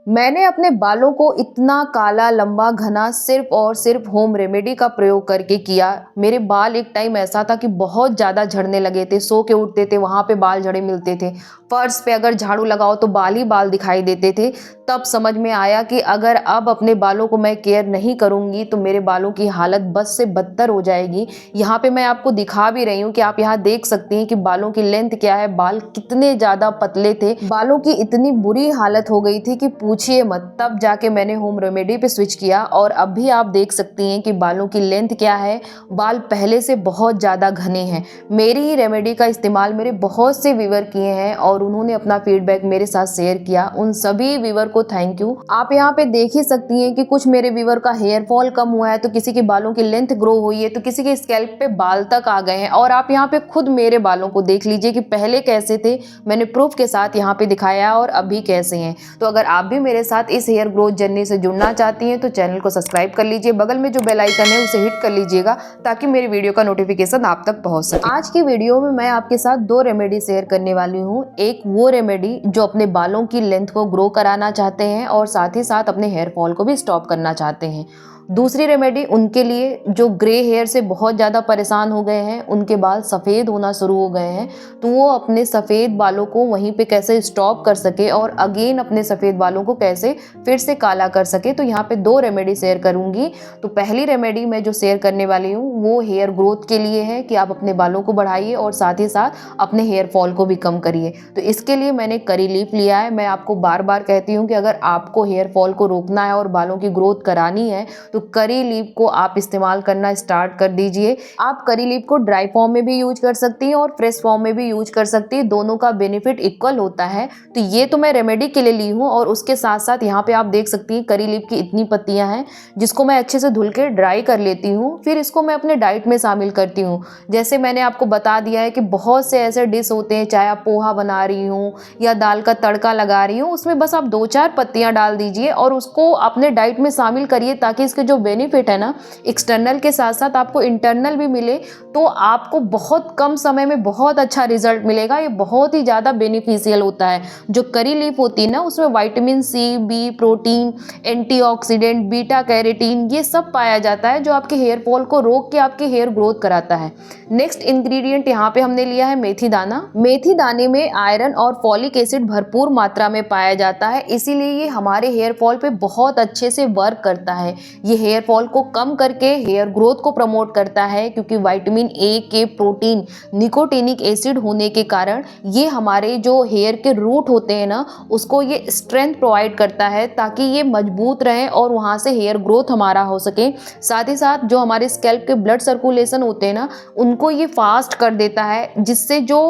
मैंने अपने बालों को इतना काला लंबा घना सिर्फ और सिर्फ होम रेमेडी का प्रयोग करके किया। मेरे बाल एक टाइम ऐसा था कि बहुत ज़्यादा झड़ने लगे थे, सो के उठते थे वहाँ पे बाल झड़े मिलते थे, फर्श पे अगर झाड़ू लगाओ तो बाल ही बाल दिखाई देते थे। तब समझ में आया कि अगर अब अपने बालों को मैं केयर नहीं करूँगी तो मेरे बालों की हालत बद से बदतर हो जाएगी। यहाँ पे मैं आपको दिखा भी रही हूँ कि आप यहाँ देख सकती हैं कि बालों की लेंथ क्या है, बाल कितने ज़्यादा पतले थे, बालों की इतनी बुरी हालत हो गई थी कि पूछिए मत। तब जाके मैंने होम रेमेडी पे स्विच किया और अब भी आप देख सकती हैं कि बालों की लेंथ क्या है, बाल पहले से बहुत ज़्यादा घने हैं। मेरी ही रेमेडी का इस्तेमाल मेरे बहुत से व्यूअर किए हैं और उन्होंने अपना फीडबैक मेरे साथ शेयर किया। उन सभी व्यूअर को थैंक यू। आप यहाँ पे देख ही सकती हैं कि कुछ मेरे व्यूअर का हेयर फॉल कम हुआ है, तो किसी के बालों की लेंथ ग्रो हुई है, तो किसी के स्कैल्प पे बाल तक आ गए हैं। और आप यहाँ पे खुद मेरे बालों को देख लीजिए कि पहले कैसे थे, मैंने प्रूफ के साथ यहाँ पे दिखाया और अभी कैसे हैं। तो अगर आप भी मेरे साथ इस हेयर ग्रोथ जर्नी से जुड़ना चाहती हैं तो चैनल को सब्सक्राइब कर लीजिए, बगल में जो बेल आइकन है उसे हिट कर लीजिएगा ताकि मेरी वीडियो का नोटिफिकेशन आप तक पहुंच सके। आज की वीडियो में मैं आपके साथ दो रेमेडी शेयर करने वाली हूँ। एक वो रेमेडी जो अपने बालों की लेंथ को ग्रो कराना चाहते हैं और साथ ही साथ अपने हेयर फॉल को भी स्टॉप करना चाहते हैं। दूसरी रेमेडी उनके लिए जो ग्रे हेयर से बहुत ज़्यादा परेशान हो गए हैं, उनके बाल सफ़ेद होना शुरू हो गए हैं, तो वो अपने सफ़ेद बालों को वहीं पे कैसे स्टॉप कर सके और अगेन अपने सफ़ेद बालों को कैसे फिर से काला कर सके। तो यहाँ पे दो रेमेडी शेयर करूँगी। तो पहली रेमेडी मैं जो शेयर करने वाली हूँ वो हेयर ग्रोथ के लिए है कि आप अपने बालों को बढ़ाइए और साथ ही साथ अपने हेयर फॉल को भी कम करिए। तो इसके लिए मैंने करी लीफ लिया है। मैं आपको बार बार कहती हूँ कि अगर आपको हेयर फॉल को रोकना है और बालों की ग्रोथ करानी है तो करी लीफ को आप इस्तेमाल करना स्टार्ट कर दीजिए। आप करी लीफ को ड्राई फॉर्म में भी यूज कर सकती हैं और फ्रेश फॉर्म में भी यूज कर सकती हैं, दोनों का बेनिफिट इक्वल होता है। तो ये तो मैं रेमेडी के लिए ली हूँ और उसके साथ साथ यहाँ पे आप देख सकती हैं करी लीफ की इतनी पत्तियां हैं जिसको मैं अच्छे से धुल के ड्राई कर लेती हूँ। फिर इसको मैं अपने डाइट में शामिल करती हूँ। जैसे मैंने आपको बता दिया है कि बहुत से ऐसे डिश होते हैं, चाहे आप पोहा बना रही हूँ या दाल का तड़का लगा रही हूँ, उसमें बस आप 2-4 पत्तियां डाल दीजिए और उसको अपने डाइट में शामिल करिए ताकि इसके जो बेनिफिट है ना, एक्सटर्नल के साथ साथ आपको इंटरनल भी मिले, तो आपको बहुत कम समय में बहुत अच्छा रिजल्ट मिलेगा। ये बहुत ही ज़्यादा बेनिफिशियल होता है। जो करी लीफ होती है ना, उसमें vitamin C, B, protein, antioxidant, beta carotene, ये सब पाया जाता है जो आपके हेयर फॉल को रोक के आपके हेयर ग्रोथ कराता है। नेक्स्ट इंग्रेडिएंट यहाँ पे हमने लिया है मेथी दाना। मेथी दाने में आयरन और फॉलिक एसिड भरपूर मात्रा में पाया जाता है, इसीलिए ये हमारे हेयर फॉल पे बहुत अच्छे से वर्क करता है। ये हेयर फॉल को कम करके हेयर ग्रोथ को प्रमोट करता है क्योंकि विटामिन ए के प्रोटीन निकोटिनिक एसिड होने के कारण ये हमारे जो हेयर के रूट होते हैं ना, उसको ये स्ट्रेंथ प्रोवाइड करता है ताकि ये मजबूत रहे और वहाँ से हेयर ग्रोथ हमारा हो सके। साथ ही साथ जो हमारे स्कैल्प के ब्लड सर्कुलेशन होते हैं ना, उनको ये फास्ट कर देता है, जिससे जो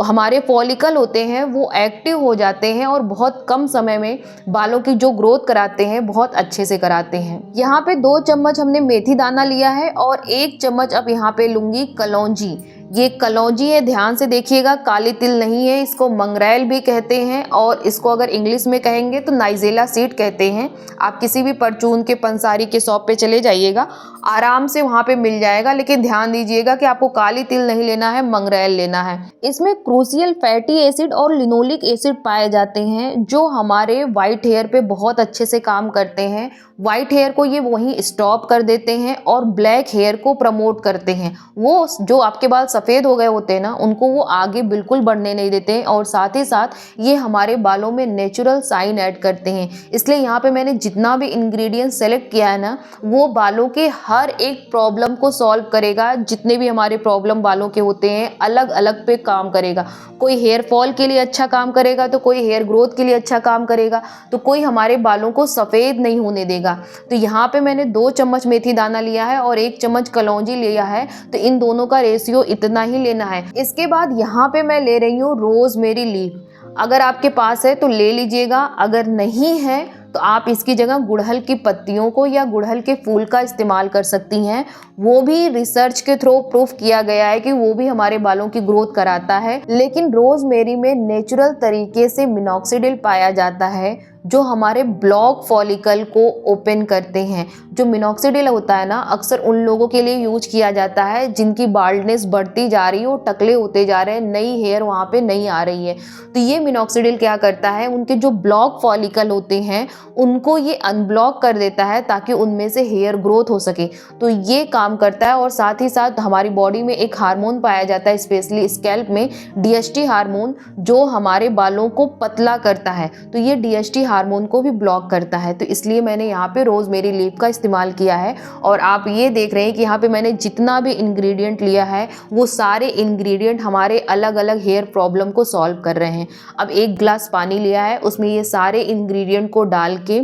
हमारे फॉलिकल होते हैं वो एक्टिव हो जाते हैं और बहुत कम समय में बालों की जो ग्रोथ कराते हैं बहुत अच्छे से कराते हैं। यहाँ पे 2 चम्मच हमने मेथी दाना लिया है और 1 चम्मच अब यहाँ पे लूंगी कलौंजी। ये कलौंजी है, ध्यान से देखिएगा, काली तिल नहीं है। इसको मंगरेल भी कहते हैं और इसको अगर इंग्लिश में कहेंगे तो नाइजेला सीड कहते हैं। आप किसी भी परचून के पंसारी के शॉप पे चले जाइएगा, आराम से वहाँ पे मिल जाएगा, लेकिन ध्यान दीजिएगा कि आपको काली तिल नहीं लेना है, मंगरेल लेना है। इसमें क्रूशियल फैटी एसिड और लिनोलिक एसिड पाए जाते हैं जो हमारे वाइट हेयर पे बहुत अच्छे से काम करते हैं। वाइट हेयर को ये वहीं स्टॉप कर देते हैं और ब्लैक हेयर को प्रमोट करते हैं। वो जो आपके बाल सफ़ेद हो गए होते हैं ना, उनको वो आगे बिल्कुल बढ़ने नहीं देते हैं और साथ ही साथ ये हमारे बालों में नेचुरल शाइन ऐड करते हैं। इसलिए यहाँ पे मैंने जितना भी इंग्रेडिएंट सेलेक्ट किया है ना, वो बालों के हर एक प्रॉब्लम को सॉल्व करेगा। जितने भी हमारे प्रॉब्लम बालों के होते हैं अलग अलग पे काम करेगा। कोई हेयर फॉल के लिए अच्छा काम करेगा तो कोई हेयर ग्रोथ के लिए अच्छा काम करेगा, तो कोई हमारे बालों को सफ़ेद नहीं होने देगा। तो यहाँ पे मैंने 2 चम्मच मेथी दाना लिया है और 1 चम्मच कलौंजी लिया है, तो इन दोनों का रेशियो इतना ही लेना है। इसके बाद यहाँ पे मैं ले रही हूँ रोजमेरी लीफ। अगर आपके पास है तो ले लीजिएगा, अगर नहीं है तो आप इसकी जगह गुड़हल की पत्तियों को या गुड़हल के फूल का इस्तेमाल कर सकती हैं। वो भी रिसर्च के थ्रू प्रूफ किया गया है कि वो भी हमारे बालों की ग्रोथ कराता है। लेकिन रोजमेरी में नेचुरल तरीके से मिनॉक्सिडिल पाया जाता है जो हमारे ब्लॉक फॉलिकल को ओपन करते हैं। जो मिनॉक्सिडिल होता है ना, अक्सर उन लोगों के लिए यूज किया जाता है जिनकी बाल्डनेस बढ़ती जा रही है, वो टकले होते जा रहे हैं, नई हेयर वहाँ पे नहीं आ रही है। तो ये मिनॉक्सिडिल क्या करता है, उनके जो ब्लॉक फॉलिकल होते हैं उनको ये अनब्लॉक कर देता है ताकि उनमें से हेयर ग्रोथ हो सके। तो ये काम करता है। और साथ ही साथ हमारी बॉडी में एक हार्मोन पाया जाता है, स्पेशली स्कैल्प में, डीएचटी हार्मोन, जो हमारे बालों को पतला करता है। तो ये डीएचटी हार्मोन को भी ब्लॉक करता है। तो इसलिए मैंने यहाँ पे रोजमेरी लीफ का इस्तेमाल किया है। और आप ये देख रहे हैं कि यहाँ पे मैंने जितना भी इंग्रेडिएंट लिया है वो सारे इंग्रेडिएंट हमारे अलग अलग हेयर प्रॉब्लम को सॉल्व कर रहे हैं। अब 1 गिलास पानी लिया है, उसमें ये सारे इंग्रेडिएंट को डाल के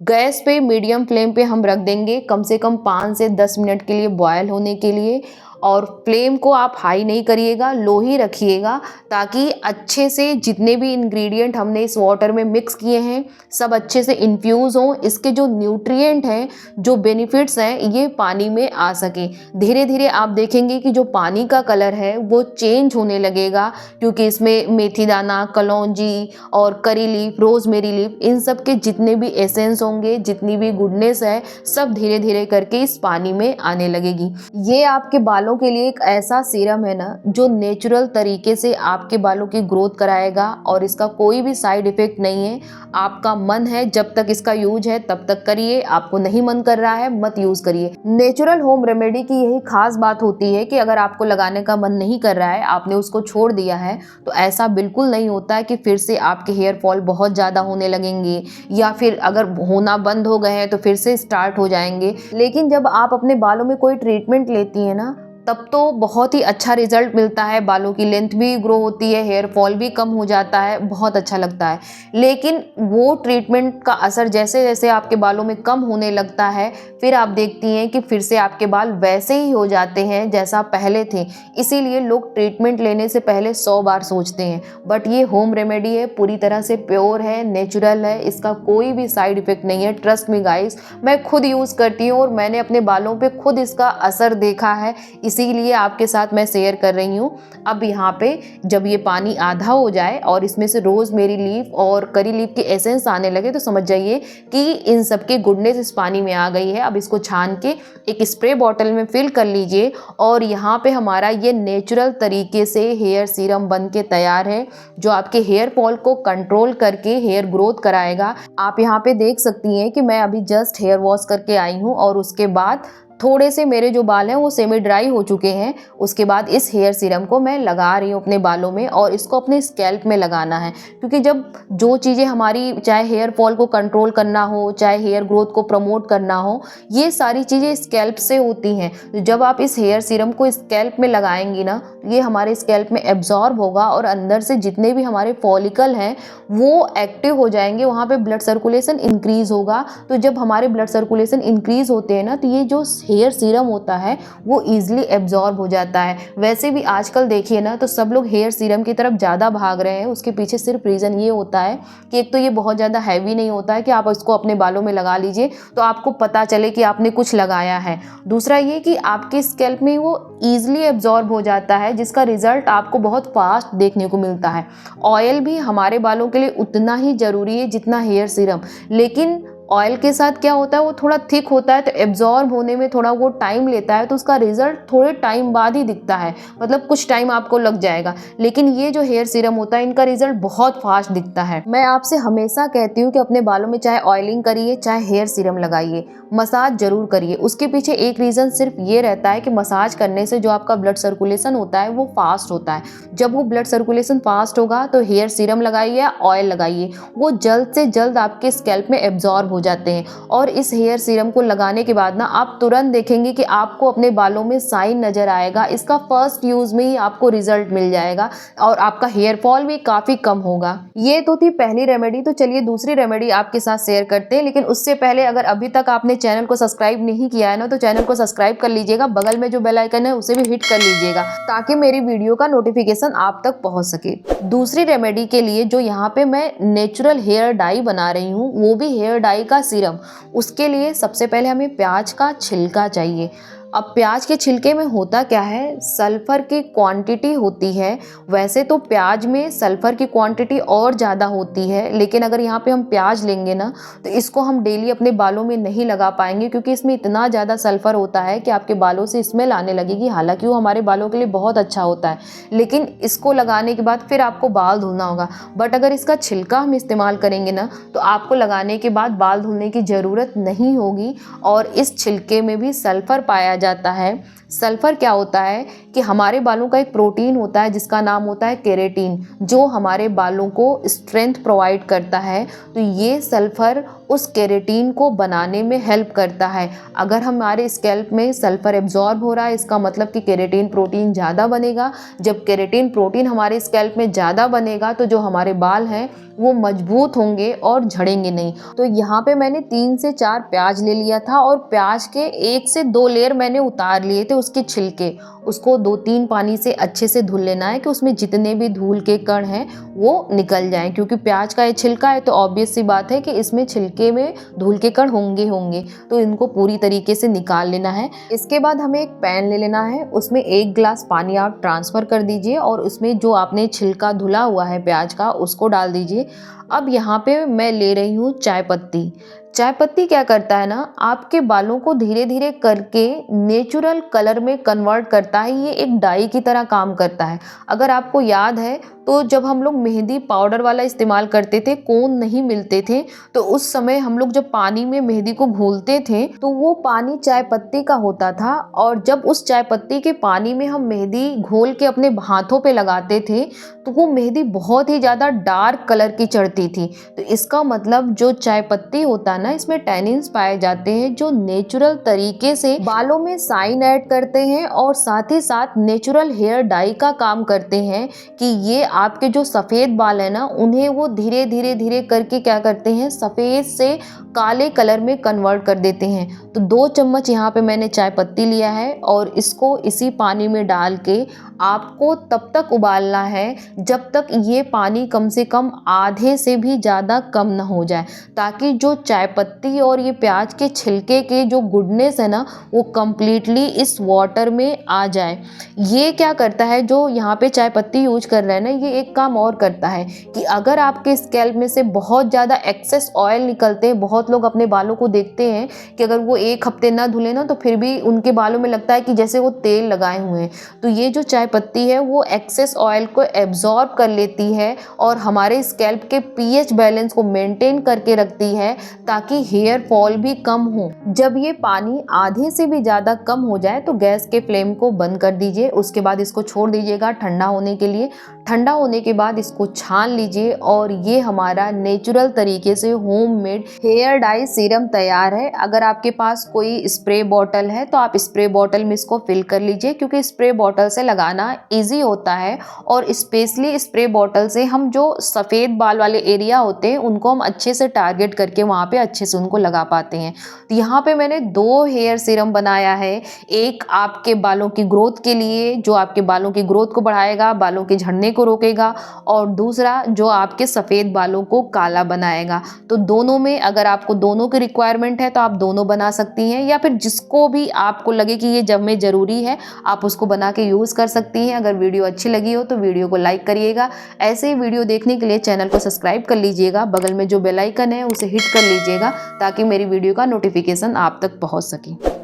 गैस पे मीडियम फ्लेम पे हम रख देंगे कम से कम 5 से 10 मिनट के लिए बॉयल होने के लिए। और फ्लेम को आप हाई नहीं करिएगा, लो ही रखिएगा, ताकि अच्छे से जितने भी इंग्रेडिएंट हमने इस वाटर में मिक्स किए हैं सब अच्छे से इन्फ्यूज़ हों, इसके जो न्यूट्रिएंट हैं, जो बेनिफिट्स हैं, ये पानी में आ सके। धीरे धीरे आप देखेंगे कि जो पानी का कलर है वो चेंज होने लगेगा, क्योंकि इसमें मेथी दाना, कलौंजी और करी लीफ, रोजमेरी लीफ, इन सब के जितने भी एसेंस होंगे, जितनी भी गुडनेस है, सब धीरे धीरे करके इस पानी में आने लगेगी। ये आपके बालों के लिए एक ऐसा सीरम है ना, जो नेचुरल तरीके से आपके बालों की ग्रोथ कराएगा और इसका कोई भी साइड इफेक्ट नहीं है। आपका मन है जब तक इसका यूज है तब तक करिए, आपको नहीं मन कर रहा है मत यूज करिए। नेचुरल होम रेमेडी की यही खास बात होती है कि अगर आपको लगाने का मन नहीं कर रहा है, आपने उसको छोड़ दिया है, तो ऐसा बिल्कुल नहीं होता है कि फिर से आपके हेयर फॉल बहुत ज़्यादा होने लगेंगे, या फिर अगर होना बंद हो गए हैं तो फिर से स्टार्ट हो जाएंगे। लेकिन जब आप अपने बालों में कोई ट्रीटमेंट लेती हैं ना, तब तो बहुत ही अच्छा रिजल्ट मिलता है, बालों की लेंथ भी ग्रो होती है, हेयर फॉल भी कम हो जाता है, बहुत अच्छा लगता है। लेकिन वो ट्रीटमेंट का असर जैसे जैसे आपके बालों में कम होने लगता है, फिर आप देखती हैं कि फिर से आपके बाल वैसे ही हो जाते हैं जैसा पहले थे। इसीलिए लोग ट्रीटमेंट लेने से पहले 100 बार सोचते हैं। बट ये होम रेमेडी है, पूरी तरह से प्योर है, नेचुरल है, इसका कोई भी साइड इफेक्ट नहीं है। ट्रस्ट मी गाइस, मैं खुद यूज़ करती हूँ और मैंने अपने बालों पे खुद इसका असर देखा है, इसीलिए आपके साथ मैं शेयर कर रही हूँ। अब यहाँ पे जब ये पानी आधा हो जाए और इसमें से रोजमेरी लीफ और करी लीफ की एसेंस आने लगे, तो समझ जाइए कि इन सब की गुडनेस इस पानी में आ गई है। अब इसको छान के एक स्प्रे बॉटल में फिल कर लीजिए और यहाँ पे हमारा ये नेचुरल तरीके से हेयर सीरम बन के तैयार है, जो आपके हेयर फॉल को कंट्रोल करके हेयर ग्रोथ कराएगा। आप यहाँ पे देख सकती हैं कि मैं अभी जस्ट हेयर वॉश करके आई हूँ और उसके बाद थोड़े से मेरे जो बाल हैं वो सेमी ड्राई हो चुके हैं। उसके बाद इस हेयर सीरम को मैं लगा रही हूँ अपने बालों में, और इसको अपने स्कैल्प में लगाना है, क्योंकि जब जो चीज़ें हमारी, चाहे हेयर फॉल को कंट्रोल करना हो, चाहे हेयर ग्रोथ को प्रमोट करना हो, ये सारी चीज़ें स्कैल्प से होती हैं। तो जब आप इस हेयर सीरम को स्कैल्प में लगाएंगी ना, ये हमारे स्कैल्प में एब्जॉर्ब होगा और अंदर से जितने भी हमारे फॉलिकल हैं वो एक्टिव हो जाएंगे, वहाँ पे ब्लड सर्कुलेशन इंक्रीज होगा। तो जब हमारे ब्लड सर्कुलेशन इंक्रीज होते हैं ना, तो ये जो हेयर सीरम होता है वो ईजिली एब्जॉर्ब हो जाता है। वैसे भी आजकल देखिए ना, तो सब लोग हेयर सीरम की तरफ ज़्यादा भाग रहे हैं। उसके पीछे सिर्फ रीज़न ये होता है कि एक तो ये बहुत ज़्यादा हैवी नहीं होता है कि आप इसको अपने बालों में लगा लीजिए तो आपको पता चले कि आपने कुछ लगाया है। दूसरा ये कि आपके स्कैल्प में वो ईजिली एब्जॉर्ब हो जाता है, जिसका रिजल्ट आपको बहुत फास्ट देखने को मिलता है। ऑयल भी हमारे बालों के लिए उतना ही ज़रूरी है जितना हेयर सीरम, लेकिन ऑयल के साथ क्या होता है, वो थोड़ा थिक होता है, तो एब्जॉर्ब होने में थोड़ा वो टाइम लेता है, तो उसका रिजल्ट थोड़े टाइम बाद ही दिखता है, मतलब कुछ टाइम आपको लग जाएगा। लेकिन ये जो हेयर सीरम होता है, इनका रिजल्ट बहुत फास्ट दिखता है। मैं आपसे हमेशा कहती हूँ कि अपने बालों में चाहे ऑयलिंग करिए चाहे हेयर सीरम लगाइए, मसाज जरूर करिए। उसके पीछे एक रीज़न सिर्फ ये रहता है कि मसाज करने से जो आपका ब्लड सर्कुलेशन होता है वो फास्ट होता है। जब वो ब्लड सर्कुलेशन फास्ट होगा तो हेयर सीरम लगाइए या ऑयल लगाइए, वो जल्द से जल्द आपके स्कैल्प में एब्जॉर्ब हो जाते हैं। और इस हेयर सीरम को लगाने के बाद ना आप तुरंत देखेंगे कि आपको अपने बालों में साइन नजर आएगा। इसका फर्स्ट यूज में ही आपको रिजल्ट मिल जाएगा और आपका हेयर फॉल भी काफी कम होगा। ये तो थी पहली रेमेडी। तो चलिए दूसरी रेमेडी आपके साथ शेयर करते हैं, लेकिन उससे पहले अगर अभी तक आपने चैनल को सब्सक्राइब नहीं किया है ना, तो चैनल को सब्सक्राइब कर लीजिएगा, बगल में जो बेल आइकन है उसे भी हिट कर लीजिएगा ताकि मेरी वीडियो का नोटिफिकेशन आप तक पहुंच सके। दूसरी रेमेडी के लिए जो यहाँ पे मैं नेचुरल हेयर डाई बना रही हूँ, वो भी हेयर डाई का सीरम। उसके लिए सबसे पहले हमें प्याज का छिलका चाहिए। अब प्याज के छिलके में होता क्या है, सल्फ़र की क्वांटिटी होती है। वैसे तो प्याज में सल्फ़र की क्वांटिटी और ज़्यादा होती है, लेकिन अगर यहाँ पे हम प्याज लेंगे ना तो इसको हम डेली अपने बालों में नहीं लगा पाएंगे, क्योंकि इसमें इतना ज़्यादा सल्फ़र होता है कि आपके बालों से स्मेल आने लगेगी। हालांकि वो हमारे बालों के लिए बहुत अच्छा होता है, लेकिन इसको लगाने के बाद फिर आपको बाल धुलना होगा। बट अगर इसका छिलका हम इस्तेमाल करेंगे ना तो आपको लगाने के बाद बाल धुलने की ज़रूरत नहीं होगी। और इस छिलके में भी सल्फ़र पाया जाता है। सल्फ़र क्या होता है कि हमारे बालों का एक प्रोटीन होता है जिसका नाम होता है केराटिन, जो हमारे बालों को स्ट्रेंथ प्रोवाइड करता है। तो ये सल्फ़र उस केराटिन को बनाने में हेल्प करता है। अगर हमारे स्कैल्प में सल्फ़र एब्जॉर्ब हो रहा है, इसका मतलब कि केराटिन प्रोटीन ज़्यादा बनेगा। जब केराटिन प्रोटीन हमारे स्कैल्प में ज़्यादा बनेगा तो जो हमारे बाल हैं वो मजबूत होंगे और झड़ेंगे नहीं। तो यहाँ पे मैंने 3 से 4 प्याज ले लिया था और प्याज के 1 से 2 लेयर मैंने उतार लिए थे उसके छिलके। उसको 2-3 पानी से अच्छे से धुल लेना है कि उसमें जितने भी धूल के कण हैं वो निकल जाएं, क्योंकि प्याज का ये छिलका है तो ऑब्वियस सी बात है कि इसमें छिलके में धूल के कण होंगे, तो इनको पूरी तरीके से निकाल लेना है। इसके बाद हमें एक पैन ले लेना है, उसमें 1 गिलास पानी आप ट्रांसफ़र कर दीजिए और उसमें जो आपने छिलका धुला हुआ है प्याज का उसको डाल दीजिए। अब यहाँ पे मैं ले रही हूँ चाय पत्ती। चाय पत्ती क्या करता है ना, आपके बालों को धीरे धीरे करके नेचुरल कलर में कन्वर्ट करता है। ये एक डाई की तरह काम करता है। अगर आपको याद है तो जब हम लोग मेहंदी पाउडर वाला इस्तेमाल करते थे, कोन नहीं मिलते थे, तो उस समय हम लोग जब पानी में मेहंदी को घोलते थे तो वो पानी चाय पत्ती का होता था। और जब उस चाय पत्ती के पानी में हम मेहंदी घोल के अपने हाथों पे लगाते थे तो वो मेहंदी बहुत ही ज़्यादा डार्क कलर की चढ़ती थी। तो इसका मतलब जो चाय पत्ती होता है ना, इसमें टैनिन्स पाए जाते हैं जो नेचुरल तरीके से बालों में शाइन ऐड करते हैं और साथ ही साथ नेचुरल हेयर डाई का काम करते हैं कि ये आपके जो सफ़ेद बाल है ना उन्हें वो धीरे धीरे करके क्या करते हैं, सफ़ेद से काले कलर में कन्वर्ट कर देते हैं। तो 2 चम्मच यहाँ पे मैंने चाय पत्ती लिया है और इसको इसी पानी में डाल के आपको तब तक उबालना है जब तक ये पानी कम से कम आधे से भी ज़्यादा कम ना हो जाए, ताकि जो चाय पत्ती और ये प्याज के छिलके के जो गुडनेस है ना वो कम्प्लीटली इस वाटर में आ जाए। ये क्या करता है, जो यहाँ पे चाय पत्ती यूज कर रहे हैं ना, ये एक काम और करता है कि अगर आपके स्कैल्प में से बहुत ज़्यादा एक्सेस ऑयल निकलते हैं, बहुत लोग अपने बालों को देखते हैं कि अगर वो 1 हफ्ते ना धुले ना तो फिर भी उनके बालों में लगता है कि जैसे वो तेल लगाए हुए हैं। तो ये जो चाय पत्ती है वो एक्सेस ऑयल को एब्जॉर्ब कर लेती है और हमारे स्कैल्प के पीएच बैलेंस को मेंटेन करके रखती है, ताकि हेयर फॉल भी कम हो। जब ये पानी आधे से भी ज़्यादा कम हो जाए तो गैस के फ्लेम को बंद कर दीजिए। उसके बाद इसको छोड़ दीजिएगा ठंडा होने के लिए। ठंडा होने के बाद इसको छान लीजिए और ये हमारा नेचुरल तरीके से होममेड हेयर डाई सीरम तैयार है। अगर आपके पास कोई स्प्रे बॉटल है तो आप स्प्रे बॉटल में इसको फिल कर लीजिए, क्योंकि स्प्रे बॉटल से लगाना इजी होता है और स्पेशली स्प्रे बॉटल से हम जो सफ़ेद बाल वाले एरिया होते हैं उनको हम अच्छे से टारगेट करके वहाँ पे अच्छे से उनको लगा पाते हैं। तो यहाँ पे मैंने 2 हेयर सीरम बनाया है, एक आपके बालों की ग्रोथ के लिए जो आपके बालों की ग्रोथ को बढ़ाएगा, बालों के झड़ने को रोकेगा, और दूसरा जो आपके सफ़ेद बालों को काला बनाएगा। तो दोनों में अगर आपको दोनों की रिक्वायरमेंट है तो आप दोनों बना सकती हैं, या फिर जिसको भी आपको लगे कि ये जब में ज़रूरी है आप उसको बना के यूज़ कर सकती हैं। अगर वीडियो अच्छी लगी हो तो वीडियो को लाइक करिएगा। ऐसे ही वीडियो देखने के लिए चैनल को सब्सक्राइब कर लीजिएगा, बगल में जो बेल आइकन है उसे हिट कर लीजिएगा ताकि मेरी वीडियो का नोटिफिकेशन आप तक पहुँच सके।